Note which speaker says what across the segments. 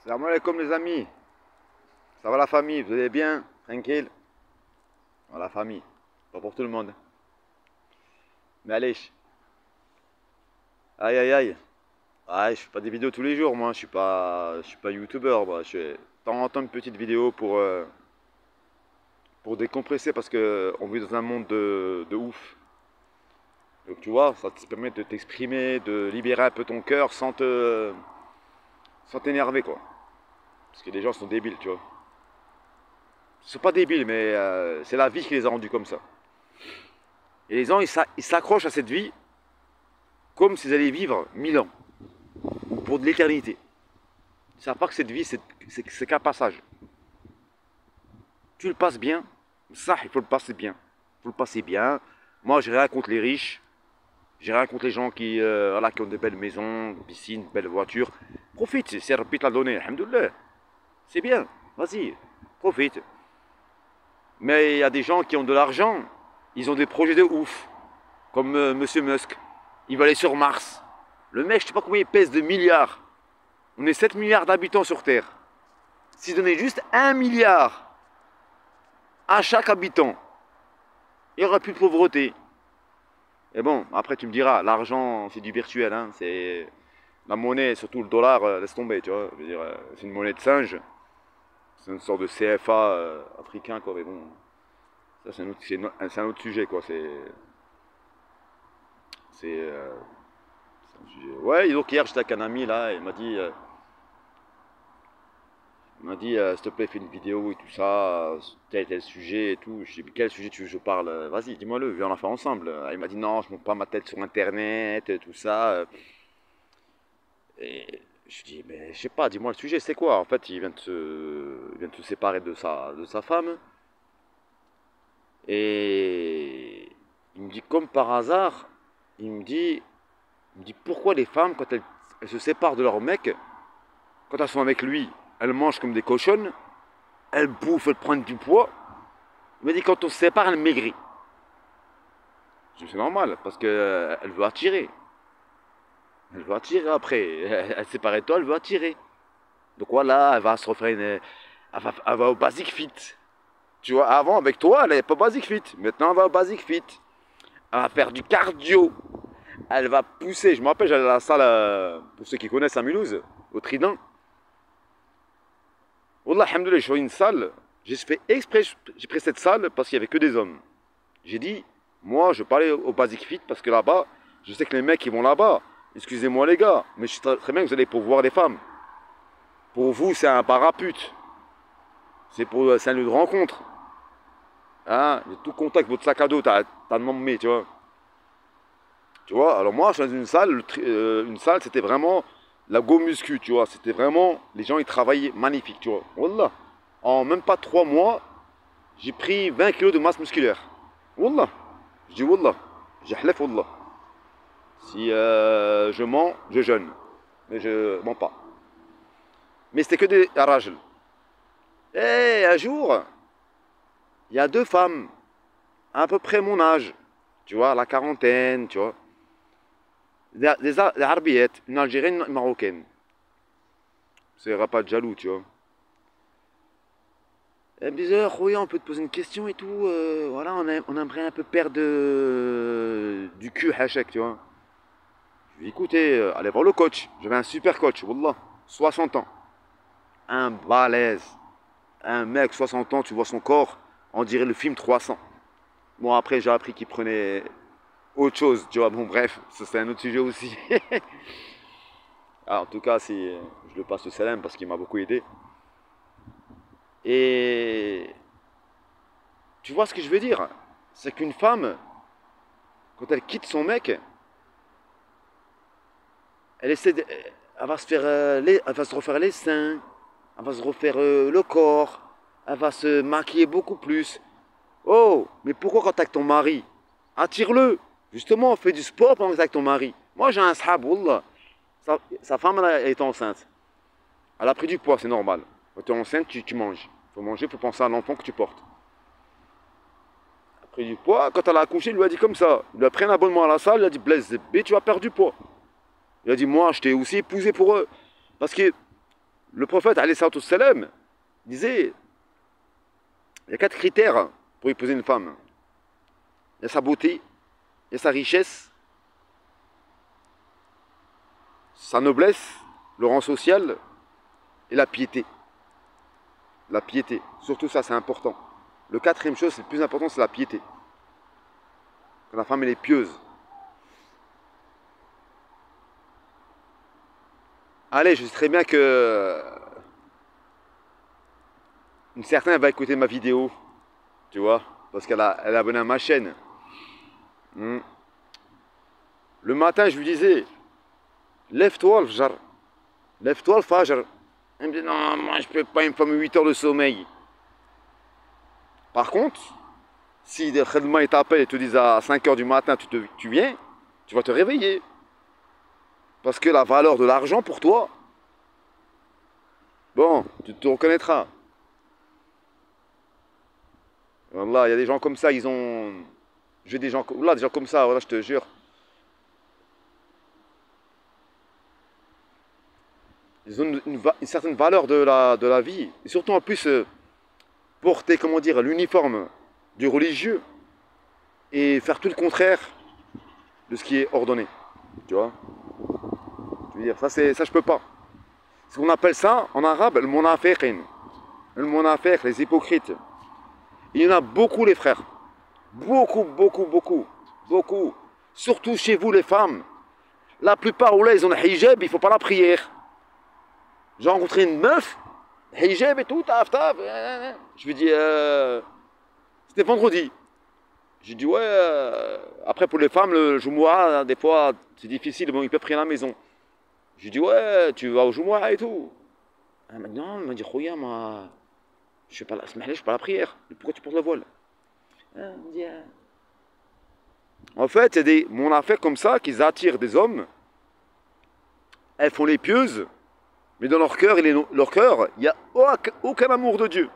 Speaker 1: Salam alaikum les amis, ça va la famille, vous allez bien? Tranquille? Voilà, la famille, pas pour tout le monde. Mais allez, aïe aïe aïe. Ah, je fais pas des vidéos tous les jours, moi, je suis pas youtubeur, moi. Je fais de temps en temps une petite vidéo pour décompresser parce que on vit dans un monde de ouf. Donc tu vois, ça te permet de t'exprimer, de libérer un peu ton cœur sans t'énerver quoi. Parce que les gens sont débiles, tu vois. Ils sont pas débiles, mais c'est la vie qui les a rendus comme ça. Et les gens, ils s'accrochent à cette vie comme s'ils allaient vivre 1000 ans, ou pour de l'éternité. Ils ne savent pas que cette vie, c'est qu'un passage. Tu le passes bien, ça, il faut le passer bien. Il faut le passer bien. Moi, j'ai rien contre les riches, j'ai rien contre les gens voilà, qui ont de belles maisons, piscines, belles voitures. Profite, c'est Rabbi te l'a donné, alhamdoulilah. C'est bien, vas-y, profite. Mais il y a des gens qui ont de l'argent, ils ont des projets de ouf, comme Monsieur Musk. Il va aller sur Mars. Le mec, je sais pas combien il pèse de milliards. On est 7 milliards d'habitants sur Terre. S'il donnait juste 1 milliard à chaque habitant, il n'y aurait plus de pauvreté. Et bon, après tu me diras, l'argent c'est du virtuel, hein, c'est la monnaie, surtout le dollar, laisse tomber, tu vois. Je veux dire, c'est une monnaie de singe, c'est une sorte de CFA africain, quoi. Mais bon, ça c'est un autre sujet, quoi. C'est un sujet. Ouais, et donc hier j'étais avec un ami là, il m'a dit, s'il te plaît, fais une vidéo et tout ça, tel et tel sujet et tout. Je dis, quel sujet tu veux que je parle? Vas-y, dis-moi-le, viens, on en faire ensemble. Il m'a dit, non, je monte pas ma tête sur Internet, tout ça. Et je dis, mais je sais pas, dis-moi le sujet, c'est quoi? En fait, il vient de se séparer de sa femme. Et il me dit, comme par hasard, il me dit pourquoi les femmes, quand elles se séparent de leur mec, quand elles sont avec lui, elles mangent comme des cochonnes, elles bouffent, elles prennent du poids. Il m'a dit quand on se sépare, elle maigrit. Je dis c'est normal, parce que elle veut attirer. Elle veut attirer après. Elle s'est séparée de toi, elle veut attirer. Donc voilà, elle va se refaire elle va au Basic Fit. Tu vois, avant avec toi, elle n'est pas Basic Fit. Maintenant, elle va au Basic Fit. Elle va faire du cardio. Elle va pousser. Je me rappelle, j'allais à la salle, pour ceux qui connaissent à Mulhouse, au Trident. Wallah, alhamdoulilah, je vois une salle. J'ai fait exprès, j'ai pris cette salle parce qu'il n'y avait que des hommes. J'ai dit, moi, je parlais au Basic Fit parce que là-bas, je sais que les mecs, ils vont là-bas. Excusez-moi, les gars, mais je sais très bien que vous allez pour voir les femmes. Pour vous, c'est un parapute. C'est un lieu de rencontre. Hein, de tout contact, votre sac à dos, t'as demandé, tu vois. Tu vois, alors moi, je suis dans une salle, c'était vraiment la go muscu, tu vois. C'était vraiment, les gens, ils travaillaient magnifique, tu vois. Wallah. En même pas 3 mois, j'ai pris 20 kilos de masse musculaire. Wallah. Je dis Wallah. J'ai hlef Wallah. Si je mens, je jeûne. Mais je mens pas. Mais c'était que des rajles. Et un jour, il y a 2 femmes, à peu près mon âge. Tu vois, la quarantaine, tu vois. Des Arbiettes, une Algérienne, une Marocaine. C'est pas de jaloux, tu vois. Elle me disait, oui, on peut te poser une question et tout. Voilà, on aimerait un peu perdre du cul, hachek, tu vois. Je lui ai dit, écoutez, allez voir le coach. J'avais un super coach, wallah. 60 ans. Un balèze. Un mec, 60 ans, tu vois son corps, on dirait le film 300. Bon, après, j'ai appris qu'il prenait autre chose, tu vois. Bon, bref, ça c'est un autre sujet aussi. Alors, en tout cas, je le passe au salam parce qu'il m'a beaucoup aidé. Et tu vois ce que je veux dire? C'est qu'une femme, quand elle quitte son mec, elle essaie de, elle va se faire, elle va se refaire les seins, elle va se refaire le corps, elle va se maquiller beaucoup plus. Oh, mais pourquoi quand t'es avec ton mari? Attire-le. Justement, fais du sport pendant que t'es avec ton mari. Moi, j'ai un sahab, wallah. Sa femme, elle est enceinte. Elle a pris du poids, c'est normal. Quand tu es enceinte, tu manges. Il faut manger, il faut penser à l'enfant que tu portes. Elle a pris du poids. Quand elle a accouché, il lui a dit comme ça. Il lui a pris un abonnement à la salle, il a dit Blaise, tu vas perdre du poids. Il a dit, moi, je t'ai aussi épousé pour eux. Parce que Le prophète, alayhi salatu wassalam, disait, il y a 4 critères pour épouser une femme. Il y a sa beauté, il y a sa richesse, sa noblesse, le rang social et la piété. La piété, surtout ça c'est important. Le 4e chose, c'est le plus important, c'est la piété. Quand la femme elle est pieuse. Allez, je sais très bien que une certaine va écouter ma vidéo, tu vois, parce elle est abonnée à ma chaîne. Le matin, je lui disais, lève-toi le fajr. Lève-toi le fajr. Elle me dit, non, moi je peux pas, il me faut 8 heures de sommeil. Par contre, si le khadma t'appelle et te dit à 5 heures du matin, tu viens, tu vas te réveiller. Parce que la valeur de l'argent pour toi, bon, tu te reconnaîtras. Wallah, il y a des gens comme ça, ils ont... J'ai des gens comme ça, voilà, je te jure. Ils ont une certaine valeur de la vie. Et surtout en plus, porter, comment dire, l'uniforme du religieux et faire tout le contraire de ce qui est ordonné. Tu vois? Je veux dire, ça je peux pas. Ce qu'on appelle ça, en arabe, le munafiqin. Le munafiq, les hypocrites. Il y en a beaucoup, les frères. Beaucoup, beaucoup, beaucoup. Beaucoup. Surtout chez vous, les femmes. La plupart, où là, ils ont le hijab, il ne faut pas la prière. J'ai rencontré une meuf, hijab et tout, taf, taf. Je lui dis, c'était vendredi. J'ai dit, ouais, après pour les femmes, le Jumu'ah, des fois, c'est difficile, bon, ils peuvent prier à la maison. J'ai dit, ouais, tu vas au Jumu'ah et tout. Elle m'a dit, non, elle m'a dit, Khoya, moi, je ne fais pas la prière. Pourquoi tu portes le voile? En fait, c'est des affaire comme ça qui attirent des hommes. Elles font les pieuses, mais dans leur cœur, il n'y a aucun amour de Dieu.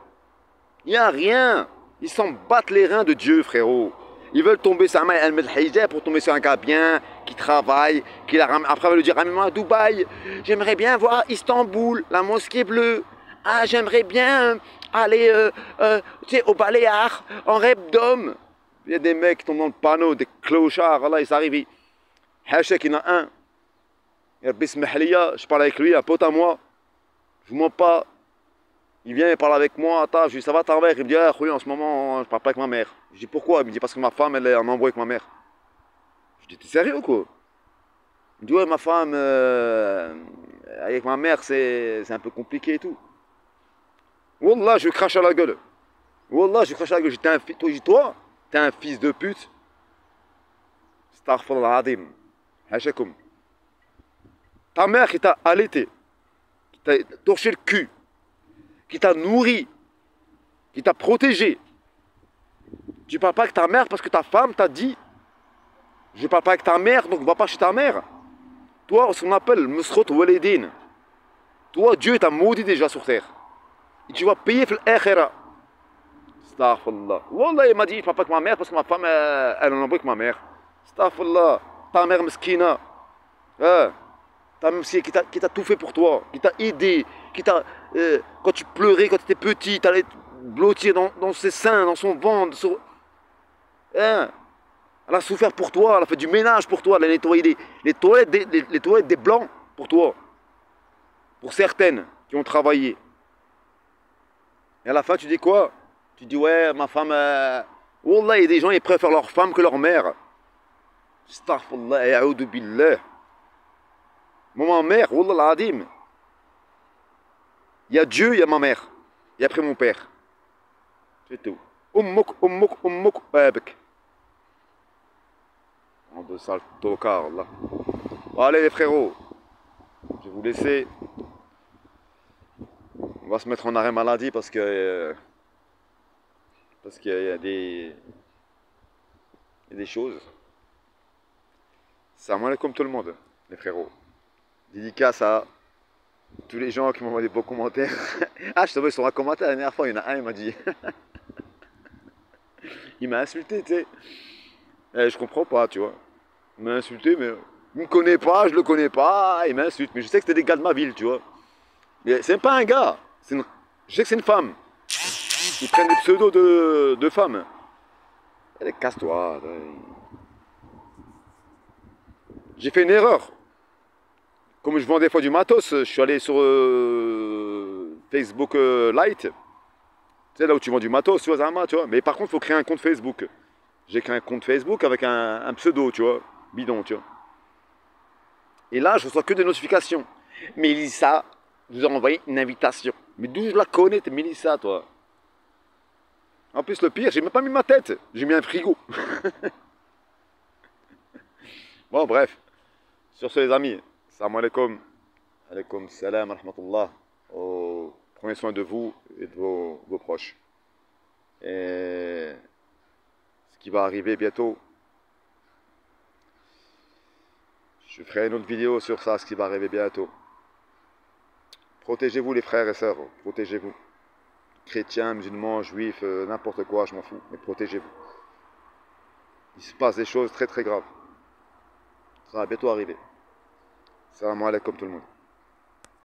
Speaker 1: Il n'y a rien. Ils s'en battent les reins de Dieu, frérot. Ils veulent tomber sur un mec, elle met le hijab pour tomber sur un gars bien, qui travaille, qui la ramène. Après, elle va lui dire, ramène-moi à Dubaï. J'aimerais bien voir Istanbul, la mosquée bleue. Ah, j'aimerais bien aller tu sais, au Baléares, en rêve d'homme. Il y a des mecs qui tombent dans le panneau, des clochards, là, ils arrivent. Hachek, il y en a un. Je parle avec lui, un pote à moi. Je ne mens pas. Il vient, il parle avec moi. Attends, je lui dis, ça va ta mère? Il me dit, ah, oui, en ce moment, je parle pas avec ma mère. Je dis, pourquoi? Il me dit, parce que ma femme, elle est en embrouille avec ma mère. Je dis, t'es sérieux ou quoi? Il me dit, ouais, ma femme, avec ma mère, c'est un peu compliqué et tout. Wallah, je crache à la gueule. Wallah, je crache à la gueule. Toi, t'es un fils de pute. Astaghfirullah adim. Hachakoum. Ta mère qui t'a allaité, qui t'a torché le cul, qui t'a nourri, qui t'a protégé. Tu parles pas avec ta mère parce que ta femme t'a dit, je parle pas avec ta mère, donc va pas chez ta mère. Toi, ce qu'on appelle Musrot Walidin. Toi, Dieu t'a maudit déjà sur terre. Et tu vas payer l'akhira. Astaghfirullah. Wallah, il m'a dit, je parle pas avec ma mère parce que ma femme, elle en embrouille avec ma mère. Astaghfirullah. Ta mère meskina. Ta mère qui t'a tout fait pour toi, qui t'a aidé, qui t'a... quand tu pleurais, quand tu étais petit, tu allais blottir dans ses seins, dans son ventre. Hein? Elle a souffert pour toi, elle a fait du ménage pour toi, elle a nettoyé les toilettes des blancs pour toi. Pour certaines qui ont travaillé. Et à la fin, tu dis quoi? Tu dis, ouais, ma femme... Wallah, il y a des gens, ils préfèrent leur femme que leur mère. Astaghfirullah, ya'oudou billah. Moi, ma mère, wallah l'adim. Il y a Dieu, il y a ma mère. Et après mon père. C'est tout. Ummouk, babek. En de sale tocard, là. Bon, allez, les frérots. Je vais vous laisser. On va se mettre en arrêt maladie parce que... parce qu'il y a des... il y a des choses. C'est à moi comme tout le monde, les frérots. Dédicace à tous les gens qui m'ont envoyé des beaux commentaires. Ah, je suis tombé sur un commentaire la dernière fois, il y en a un, il m'a dit... il m'a insulté, tu sais. Je comprends pas, tu vois. Il m'a insulté, mais... il me connaît pas, je le connais pas, il m'insulte. Mais je sais que c'était des gars de ma ville, tu vois. Mais c'est pas un gars. Je sais que c'est une femme. Ils prennent des pseudos de femmes. Allez, casse-toi. J'ai fait une erreur. Comme je vends des fois du matos, je suis allé sur Facebook Lite. Tu sais, là où tu vends du matos, tu vois, Zama, tu vois. Mais par contre, il faut créer un compte Facebook. J'ai créé un compte Facebook avec un pseudo, tu vois. Bidon, tu vois. Et là, je reçois que des notifications. Mélissa vous a envoyé une invitation. Mais d'où je la connais, t'es Mélissa, toi? En plus, le pire, j'ai même pas mis ma tête. J'ai mis un frigo. Bon, bref. Sur ce, les amis, salam alaikum. Alaikum salam wa rahmatullah. Prenez soin de vous et de vos proches. Et ce qui va arriver bientôt, je ferai une autre vidéo sur ça, ce qui va arriver bientôt. Protégez-vous les frères et sœurs, protégez-vous. Chrétiens, musulmans, juifs, n'importe quoi, je m'en fous, mais protégez-vous. Il se passe des choses très très graves. Ça va bientôt arriver. Salam alaikum tout le monde.